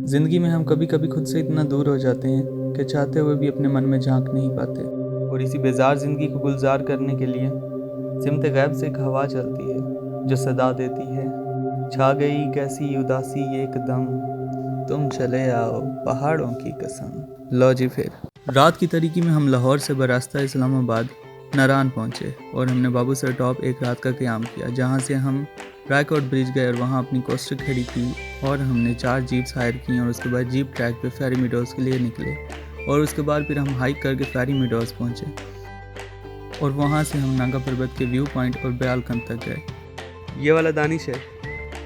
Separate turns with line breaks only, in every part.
ज़िंदगी में हम कभी कभी खुद से इतना दूर हो जाते हैं कि चाहते हुए भी अपने मन में झांक नहीं पाते। और इसी बेजार ज़िंदगी को गुलजार करने के लिए सिमत गैब से एक हवा चलती है जो सदा देती है, छा गई कैसी उदासी एकदम, तुम चले आओ पहाड़ों की कसम। लो जी, फिर रात की तारीकी में हम लाहौर से बरास्ता इस्लामाबाद नारान पहुँचे और हमने बाबू सर टॉप एक रात का क़याम किया, जहाँ से हम रायकोट ब्रिज गए और वहाँ अपनी कोस्टर खड़ी की और हमने 4 जीप्स हायर की और उसके बाद जीप ट्रैक पे फेरी मीडोज़ के लिए निकले और उसके बाद फिर हम हाइक करके फेरी मीडोज़ पहुँचे और वहाँ से हम नागा पर्वत के व्यू पॉइंट और ब्यालकंद तक गए।
ये वाला दानिश है।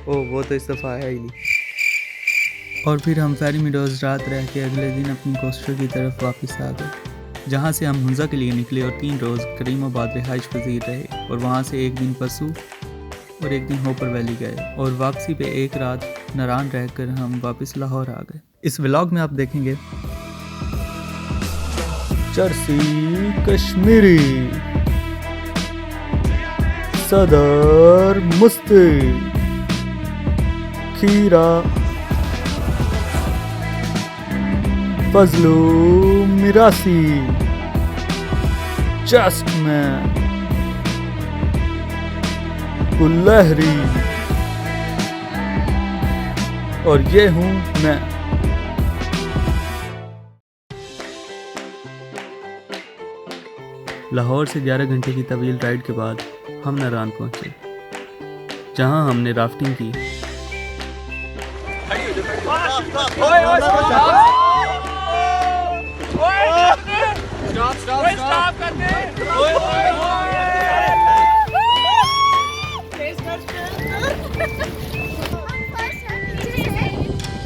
ओह, वो तो इस दफ़ा आया ही नहीं।
और फिर हम फेरी मीडोज़ रात रह के अगले दिन अपनी कोस्टर की तरफ वापस आ गए, जहाँ से हम हुंजा के लिए निकले और 3 रोज़ करीमाबाद रिहाइश पजीर रहे और वहाँ से एक दिन पसू और एक दिन होपर वैली गए और वापसी पे एक रात नारान रहकर हम वापस लाहौर आ गए। इस व्लॉग में आप देखेंगे चरसी कश्मीरी, सदर मुस्ती, खीरा, फजलू मिरासी, जस्ट में लहरी, और ये हूँ मैं। लाहौर से 11 घंटे की तवील राइड के बाद हम नारान पहुंचे, जहां हमने राफ्टिंग की।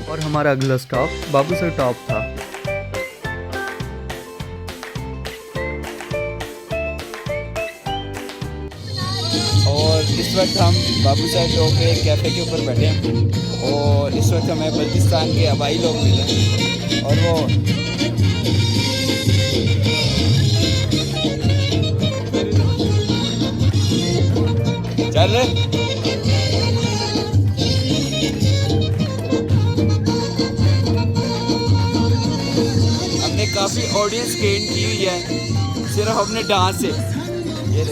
और हमारा अगला स्टॉप बाबू सर टॉप था।
और इस वक्त हम बाबू सर टॉप पे कैफ़े के ऊपर बैठे हैं और इस वक्त हमें बल्तिस्तान के आबाई लोग मिले और वो चल रहे। काफ़ी ऑडियंस गेन की हुई है सिर्फ अपने डांस से। ये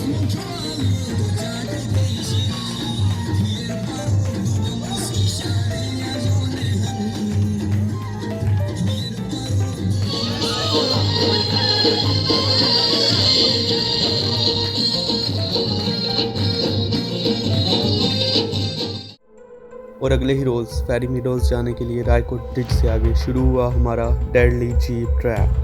और अगले ही रोज़ फेरी मीडोज़ जाने के लिए रायकोट ब्रिज से आगे शुरू हुआ हमारा डेडली जीप ट्रैक।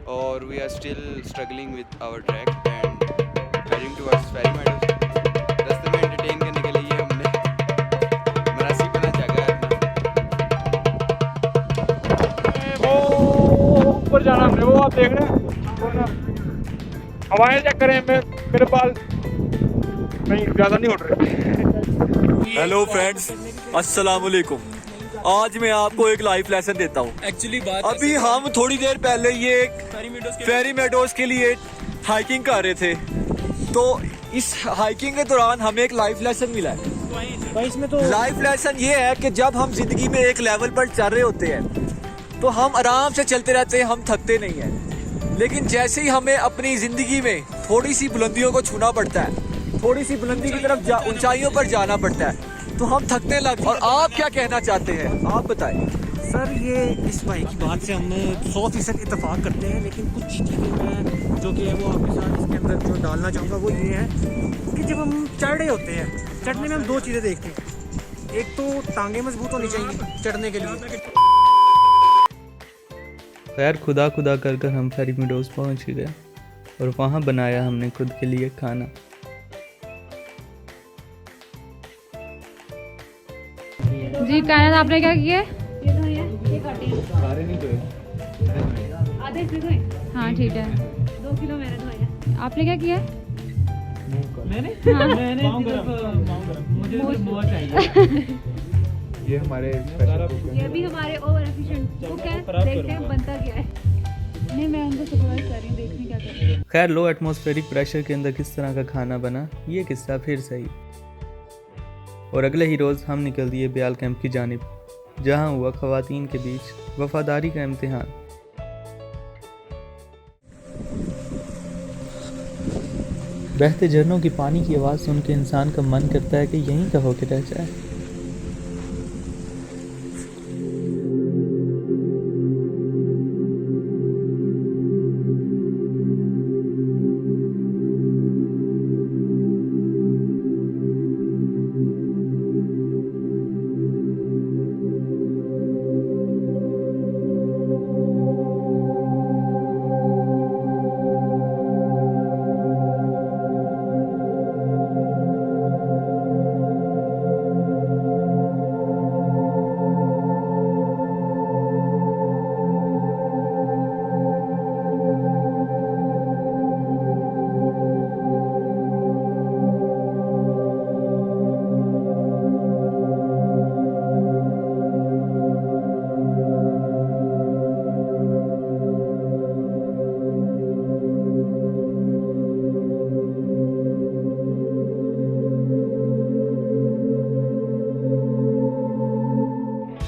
और we are still struggling with our track and heading towards Fairy Meadows. रास्ते में एंटरटेन करने के लिए हमने मरासी बना जगह
ऊपर जाना हमने, वो आप देख रहे हैं। हवाएं चेक करें, मेरे बाल नहीं ज़्यादा नहीं उड़ रहे।
हेलो फ्रेंड्स, अस्सलाम वालेकुम। आज मैं आपको एक लाइफ लेसन देता हूँ।
एक्चुअली बात
अभी हम थोड़ी देर पहले ये एक फेरी मेडोज़ के लिए हाइकिंग कर रहे थे, तो इस हाइकिंग के दौरान हमें एक लाइफ लेसन मिला है।
इसमें तो
लाइफ लेसन ये है कि जब हम जिंदगी में एक लेवल पर चल रहे होते हैं तो हम आराम से चलते रहते हैं, हम थकते नहीं हैं। लेकिन जैसे ही हमें अपनी जिंदगी में थोड़ी सी बुलंदियों को छूना पड़ता है, थोड़ी सी बुलंदी की तरफ ऊंचाइयों पर जाना पड़ता है, तो हम थकने लगते। और आप क्या कहना चाहते हैं, आप बताएं।
सर, ये इस भाई की बात से हम 100% इत्तेफाक करते हैं, लेकिन कुछ चीज़ें मैं जो कि है वो आपके साथ इसके अंदर जो डालना चाहूँगा वो ये है कि जब हम चढ़ रहे होते हैं, चढ़ने में हम 2 चीज़ें देखते हैं। एक तो टांगे मजबूत होनी चाहिए चढ़ने के लिए।
खैर खुदा खुदा कर हम फेरी मीडोज़ पहुँच गए और वहाँ बनाया हमने खुद के लिए खाना।
जी कायनात, आपने क्या किया? हाँ ठीक है। 2 किलो मैंने धोया। आपने क्या किया?
मैंने मुझे बहुत चाहिए।
ये हमारे स्पेशल कुक
ये भी हमारे ओवर एफिशिएंट कुक है, देखते हैं बनता क्या है। नहीं, मैं उनको सुपरवाइज कर रही हूँ, देखने क्या कर रही हैं।
खैर, लो एटमॉस्फेरिक प्रेशर के अंदर किस तरह का खाना बना, ये किस्सा फिर सही। और अगले ही रोज़ हम निकल दिए ब्याल कैंप की जानिब, जहाँ हुआ ख़वातीन के बीच वफादारी का इम्तिहान। बहते झरनों की पानी की आवाज़ सुन के इंसान का मन करता है कि यहीं का होके रह जाए।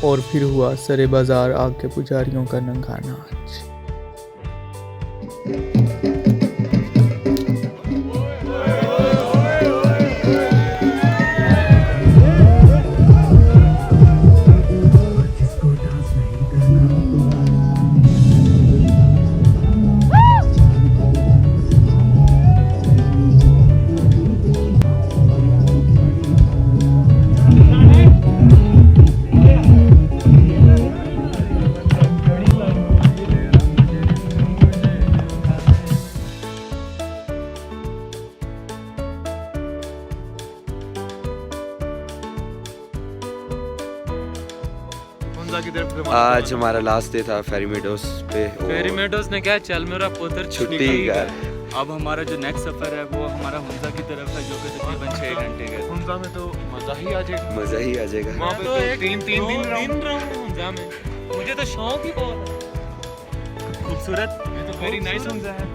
और फिर हुआ सरे बाजार आग के पुजारियों का नंगा नाच।
आज हमारा लास्ट डे था फेरी मेडोस पे।
फेरी मेडोस ने क्या, चल मेरा पुत्र
छुट्टी का।
अब हमारा जो नेक्स्ट सफर है वो हमारा हुंजा की तरफ है, जो कि तकरीबन 6 घंटे का है।
हुंजा में तो मजा ही आ जाएगा।
मजा ही आ जाएगा।
वहाँ पे तो तीन दिन रहूँ हुंजा में। मुझे तो शौक ही बहुत है। खूबसूरत, ये तो वेरी नाइस हुंजा है।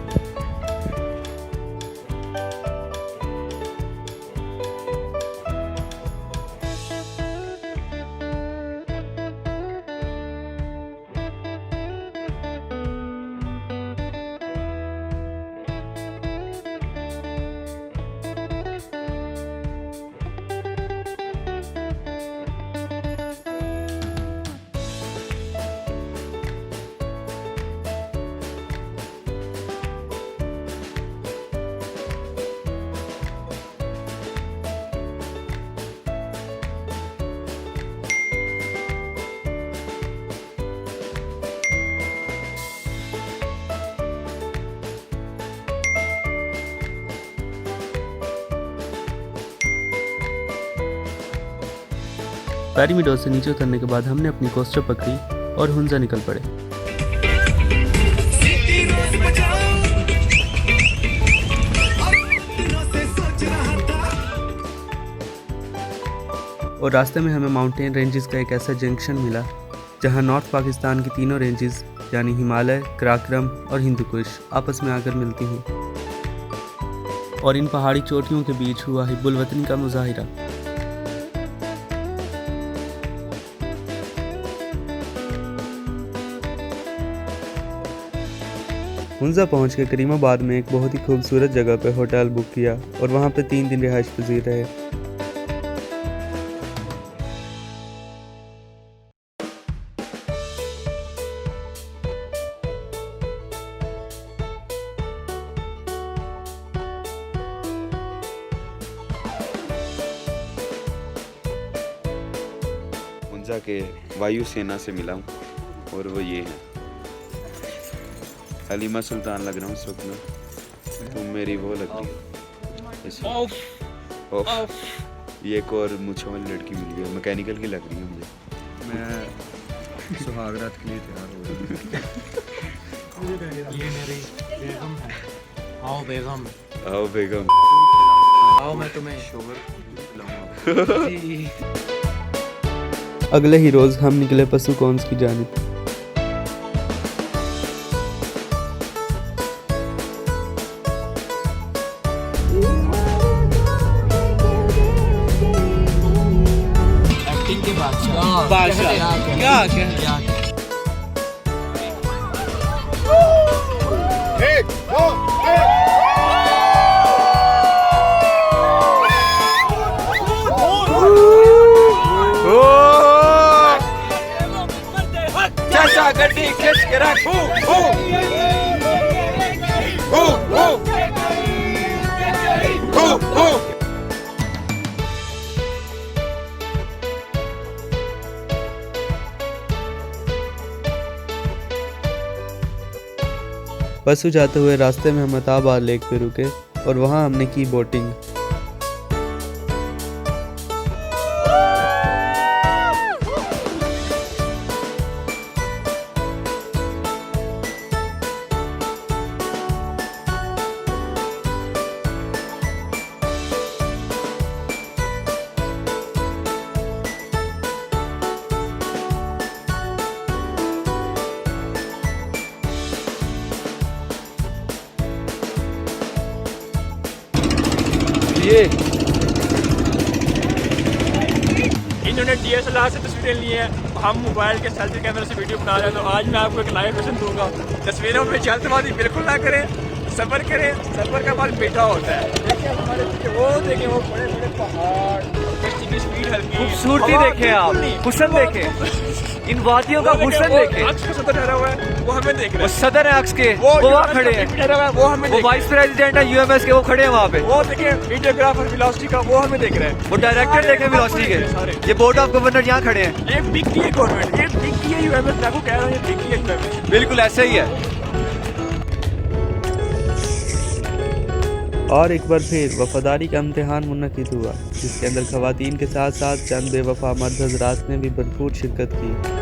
फेरी मेडोस से नीचे उतरने के बाद हमने अपनी कोस्टर पकड़ी और हुंजा निकल पड़े। और रास्ते में हमें माउंटेन रेंजेस का एक ऐसा जंक्शन मिला जहां नॉर्थ पाकिस्तान की तीनों रेंजेस यानी हिमालय, कराक्रम और हिंदू कुश आपस में आकर मिलती हैं। और इन पहाड़ी चोटियों के बीच हुआ हिब्बुल वतनी का मुजाहिरा। हुंजा पहुंच के करीमाबाद में एक बहुत ही खूबसूरत जगह पे होटल बुक किया और वहां पे 3 दिन रिहाइश पजीर रहे।
हुंजा के वायुसेना से मिला हूँ और वो ये है। हलीमा सुल्तान लग रहा हूँ इस वक्त में। तुम मेरी वो लग रही है। ये एक और मुझे वाली लड़की मिल गई, मैकेनिकल की लग रही है मुझे।
मैं सुहागरात के लिए तैयार हो रही हूँ।
ये मेरी बेगम है। आओ बेगम,
आओ बेगम,
आओ मैं तुम्हें
शोहर
अगले ही रोज़ हम निकले पसुकॉन्स की जानिब।
चाचा गड्डी खींच के रख।
पसु जाते हुए रास्ते में हम अताबार लेक पे रुके और वहाँ हमने की बोटिंग।
इन्होंने DSLR से तस्वीरें ली हैं, हम मोबाइल के सेल्फी कैमरे से वीडियो बना रहे हैं। तो आज मैं आपको एक लाइव लेसन दूंगा। तस्वीरों में जल्दबाजी बिल्कुल ना करें, सफ़र करें, सफ़र का फल मीठा होता है। देखिए हमारे पीछे वो देखें, वो बड़े बड़े पहाड़, कश्ती की स्पीड हल्की,
खूबसूरती देखें आप, हुस्न देखें, इन वादियों का हुस्न देखें।
अक्स का सदर ठहरा हुआ है, वो हमें देख रहे
वो
हैं।
सदर है अक्स के,
वो
वो वहाँ खड़े हैं।
ठहरा हुआ है, वो हमें
वो
देख
वाइस प्रेसिडेंट है UMS के, वो खड़े हैं वहाँ पे।
वो देखिए वीडियोग्राफर वेलोसिटी का, वो हमें देख रहे हैं।
वो डायरेक्टर देखें वेलोसिटी के, ये बोर्ड ऑफ गवर्नर यहाँ खड़े हैं।
ये बिकी है गवर्नमेंट, ये बिकी है UMS। मैं आपको कह रहा हूँ, ये बिकी है UMS।
बिल्कुल ऐसे ही है।
और एक बार फिर वफादारी का इम्तिहान मुनक़िद हुआ, जिसके अंदर ख़वातीन के साथ साथ चंद बेवफा मर्द हज़रात ने भी भरपूर शिरकत की।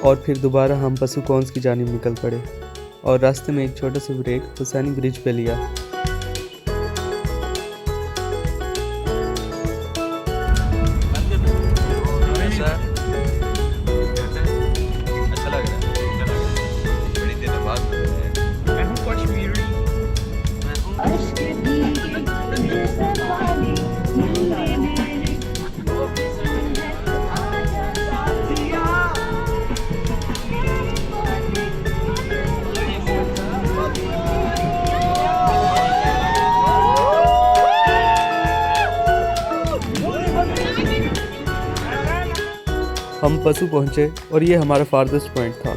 और फिर दोबारा हम पसुकॉन्स की जानिब निकल पड़े और रास्ते में एक छोटा सा ब्रेक हुसैनी ब्रिज पे लिया। हम पसु पहुँचे और ये हमारा फारदेस्ट पॉइंट था।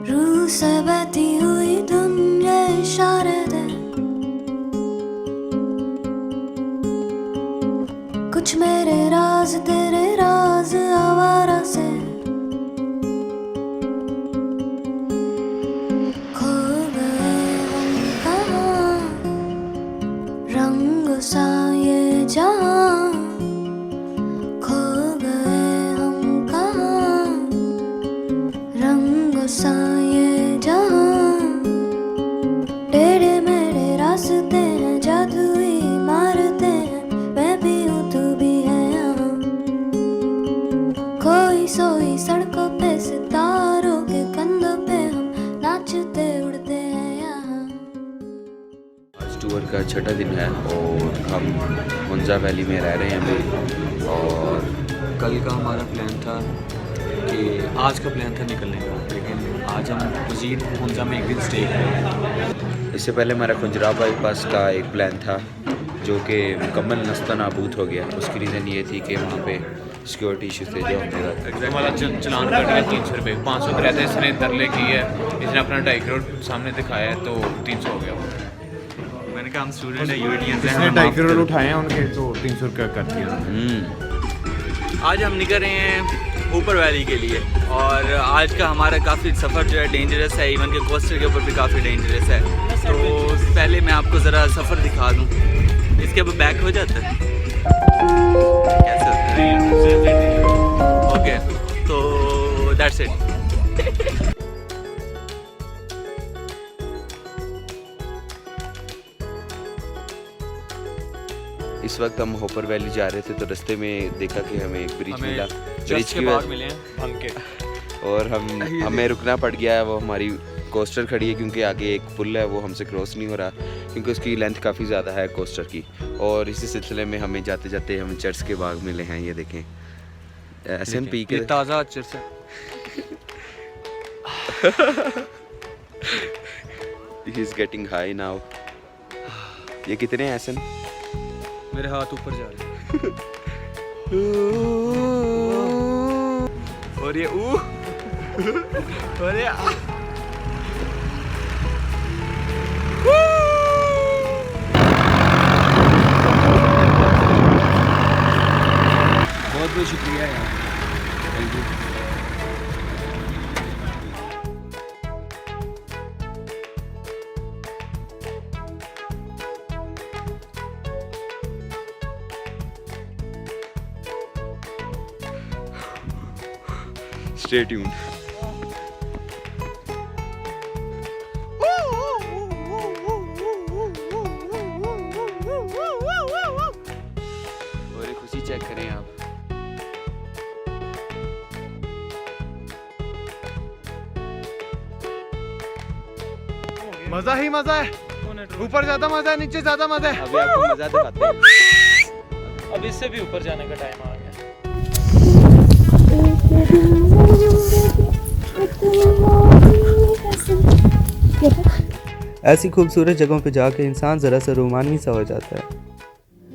रूह से बहती हुई दुनिया इशारे दे, कुछ मेरे राज तेरे राज आवारा से खो गए हम कहाँ, रंग सा ये जहाँ खो गए हम कहाँ, रंग सा ये जहाँ टेढ़े मेढ़े रास्ते हैं, जादुई मारते हैं, मैं भी हूँ तू भी है यहाँ, खोई सोई सड़कों पे सितारों के कंधों पे हम नाचते उड़ते हैं यहाँ।
आज टूर का छठा दिन है और हम मुंजा वैली में रह रहे हैं अभी। और
कल का हमारा प्लान था कि आज का प्लान था निकलने का, लेकिन आज हम मज़ीद हुंजा में एक दिन स्टे करेंगे।
इससे पहले हमारा खुंजरा बाईपास का एक प्लान था जो कि मुकम्मल नस्ता नाबूद हो गया। उसकी रीज़न ये थी कि वहाँ पे सिक्योरिटी इशूज़ थे जो हमने
हमारा चलान कट गया 300 रुपये, 500 तो रहते हैं। इसने तरले की है, इसने अपना 2.5 करोड़ सामने दिखाया है तो 300 हो गया।
मैंने कहा हम स्टूडेंट है, यूएटीएन से,
इसने 2.5 करोड़ उठाए हैं उनके, तो 300 रुपया कर दिया।
आज हम निकल रहे हैं ऊपर वैली के लिए और आज का हमारा काफ़ी सफ़र जो है डेंजरस है, इवन के कोस्टर के ऊपर भी काफ़ी डेंजरस है। तो पहले मैं आपको ज़रा सफ़र दिखा दूँ। इसके ऊपर बैक हो जाता है कैसे होता है? ओके, तो
दैट्स इट।
इस वक्त हम होपर वैली जा रहे थे तो रास्ते में देखा कि हमें एक ब्रिज
हमें
मिला।
चर्च
ब्रिज
के
की
बाग
वजह
मिले हैं भंग के।
और हमें रुकना पड़ गया है। वो हमारी कोस्टर खड़ी है क्योंकि आगे एक पुल है, वो हमसे क्रॉस नहीं हो रहा क्योंकि उसकी लेंथ काफ़ी ज़्यादा है कोस्टर की। और इसी सिलसिले में हमें जाते जाते हमें चर्च के बाग मिले हैं। ये देखें SMP के
ताज़ा चर्च है।
He is getting high now. ये कितने हैं SN?
मेरे हाथ ऊपर जा रहे हैं।
और ये और ये
बहुत बहुत शुक्रिया यार, थैंक यू।
Stay tuned. और ये खुशी चेक करें आप।
मजा ही मजा है। ऊपर ज्यादा मजा है, नीचे ज्यादा मजा है।
अभी आपको मजा दिखाते हैं।
अब इससे भी ऊपर जाने का टाइम आ गया।
ऐसी खूबसूरत जगहों पे जाके इंसान ज़रा सा रोमानी सा हो जाता है।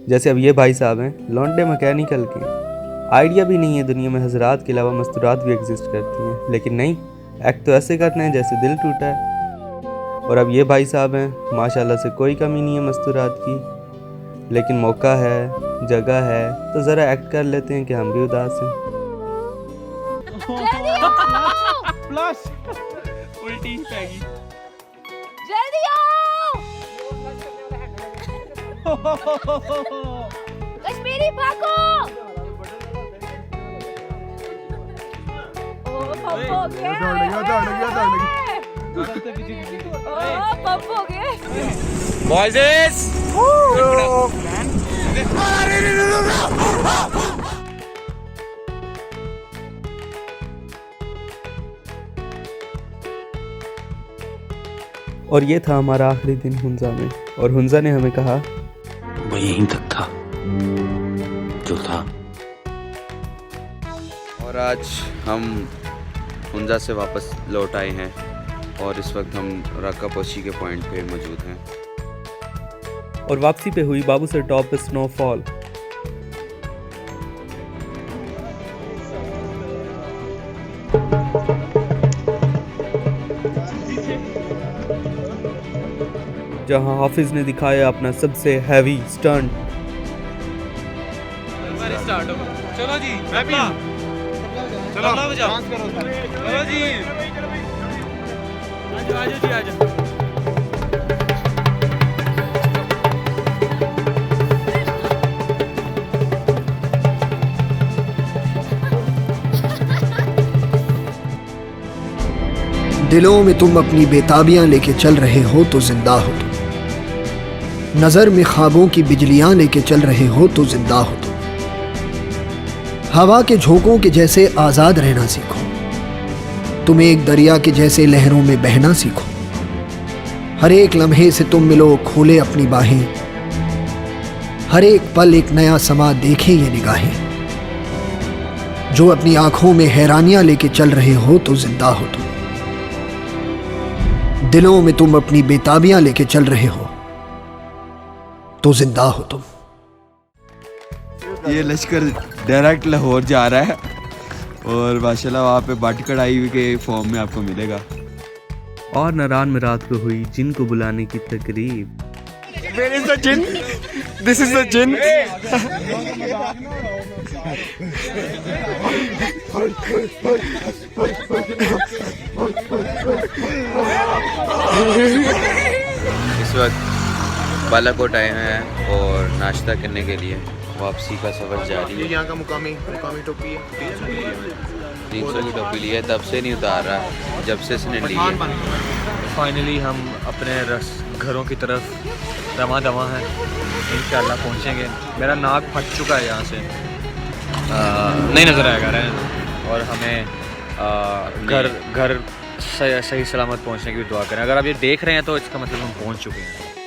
जैसे अब ये भाई साहब हैं लॉन्डे मैकेनिकल के। आइडिया भी नहीं है दुनिया में हजरात के अलावा मस्तूरात भी एग्जिस्ट करती हैं, लेकिन नहीं, एक्ट तो ऐसे करना है जैसे दिल टूटा है। और अब ये भाई साहब हैं माशाल्लाह से कोई कमी नहीं है मस्तूरात की, लेकिन मौका है, जगह है, तो ज़रा एक्ट कर लेते हैं कि हम भी उदास हैं।
प्लस
उल्टी पैगी।
जल्दी आओ कश्मीरी भागो। ओ पंप हो गया। ओ पंप हो गया।
बॉयज
और ये था हमारा आखिरी दिन हुंजा में, और हुंजा ने हमें कहा
वो यहीं तक था जो था।
और आज हम हुंजा से वापस लौट आए हैं और इस वक्त हम रक्का पोशी के पॉइंट पे मौजूद हैं।
और वापसी पे हुई बाबूसर टॉप पे स्नोफॉल। जहां हाफिज ने दिखाया अपना सबसे हैवी स्टंट।
स्टार्ट हो। चलो जी, मैं भी चलो डांस करो। चलो जी, आजो जी आजो।
दिलों में तुम अपनी बेताबियां लेके चल रहे हो तो जिंदा हो तुम, नजर में ख्वाबों की बिजलियां लेके चल रहे हो तो जिंदा हो तुम। हवा के झोंकों के जैसे आजाद रहना सीखो, तुम एक दरिया के जैसे लहरों में बहना सीखो। हर एक लम्हे से तुम मिलो खोले अपनी बाहें, हर एक पल एक नया समा देखे ये निगाहें। जो अपनी आंखों में हैरानियां लेके चल रहे हो तो जिंदा हो तुम, दिलों में तुम अपनी बेताबियां लेके चल रहे हो तो जिंदा हो तुम।
ये लश्कर डायरेक्ट लाहौर जा रहा है और माशाल्लाह वहाँ पे बाटी कढ़ाई के फॉर्म में आपको मिलेगा।
और नारान में रात को हुई जिन को बुलाने की तकरीब।
Where is the gin? This is the gin.
इस वक्त बालाकोट आए हैं और नाश्ता करने के लिए वापसी का सफ़र जारी
ये
है।
यहाँ का मुकामी टोपी है
300 की टोपी ली है, तब से नहीं उतार रहा जब से इसने ली है।
फाइनली हम अपने घरों की तरफ दमा दमा हैं, इंशाल्लाह पहुँचेंगे। मेरा नाक फट चुका है यहाँ से, नहीं नज़र आएगा रहे, और हमें घर सही सलामत पहुँचने की भी दुआ करें। अगर आप ये देख रहे हैं तो इसका मतलब हम पहुँच चुके हैं।